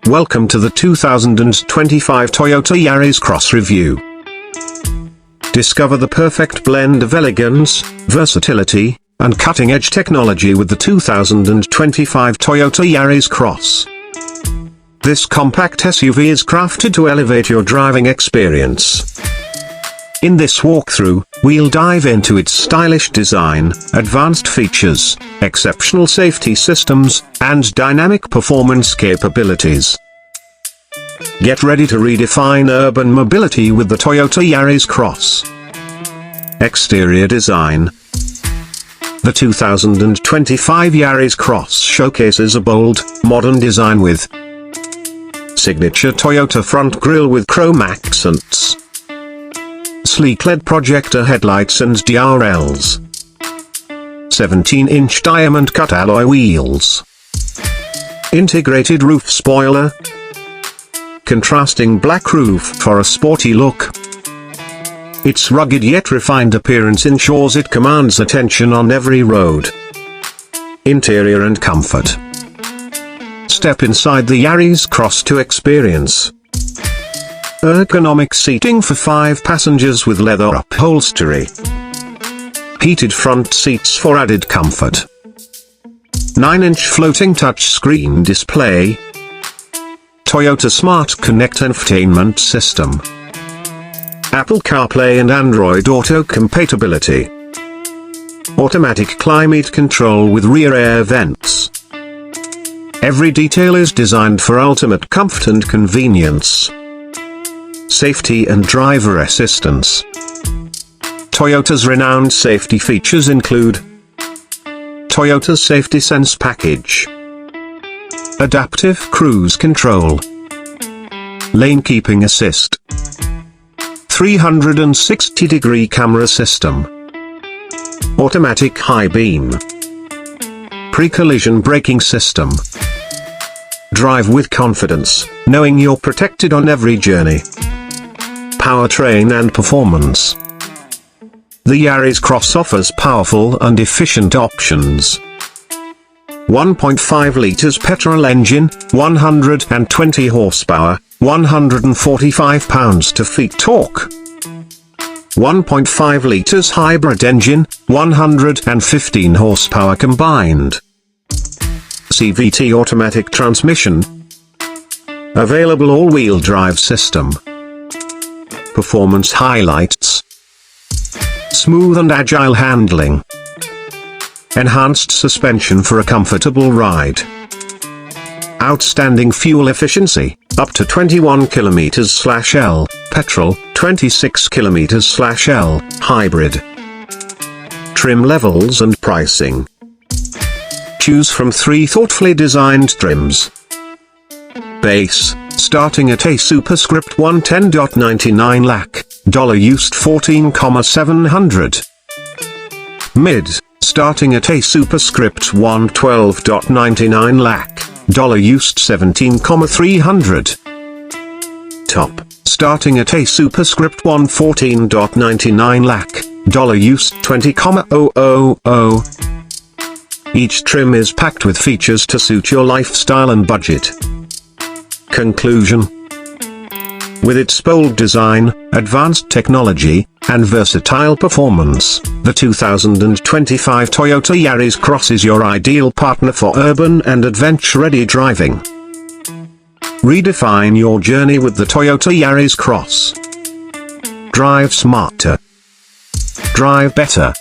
Welcome to the 2025 Toyota Yaris Cross review. Discover the perfect blend of elegance, versatility, and cutting-edge technology with the 2025 Toyota Yaris Cross. This compact SUV is crafted to elevate your driving experience. In this walkthrough, we'll dive into its stylish design, advanced features, exceptional safety systems, and dynamic performance capabilities. Get ready to redefine urban mobility with the Toyota Yaris Cross. Exterior design. The 2025 Yaris Cross showcases a bold, modern design with signature Toyota front grille with chrome accents, sleek LED projector headlights and DRLs, 17-inch diamond-cut alloy wheels, integrated roof spoiler, contrasting black roof for a sporty look. Its rugged yet refined appearance ensures it commands attention on every road. Interior and comfort. Step inside the Yaris Cross to experience ergonomic seating for 5 passengers with leather upholstery. Heated front seats for added comfort. 9-inch floating touchscreen display. Toyota Smart Connect infotainment system. Apple CarPlay and Android Auto compatibility. Automatic climate control with rear air vents. Every detail is designed for ultimate comfort and convenience. Safety and driver assistance. Toyota's renowned safety features include Toyota's Safety Sense Package, Adaptive Cruise Control, Lane Keeping Assist, 360-degree camera system, Automatic High Beam, Pre-collision braking system. Drive with confidence, knowing you're protected on every journey. Powertrain and performance. The Yaris Cross offers powerful and efficient options. 1.5 liters petrol engine, 120 horsepower, 145 pounds-to-feet torque. 1.5 liters hybrid engine, 115 horsepower combined. CVT automatic transmission. Available all-wheel drive system. Performance highlights. Smooth and agile handling. Enhanced suspension for a comfortable ride. Outstanding fuel efficiency, up to 21 km/L, petrol, 26 km/L, hybrid. Trim levels and pricing. Choose from 3 thoughtfully designed trims. Base, starting at a superscript $110.99 lakh, used $14,700. Mid, starting at a superscript $112.99 lakh, used $17,300. Top, starting at a superscript $114.99 lakh, used $20,000. Each trim is packed with features to suit your lifestyle and budget. Conclusion. With its bold design, advanced technology, and versatile performance, the 2025 Toyota Yaris Cross is your ideal partner for urban and adventure-ready driving. Redefine your journey with the Toyota Yaris Cross. Drive smarter. Drive better.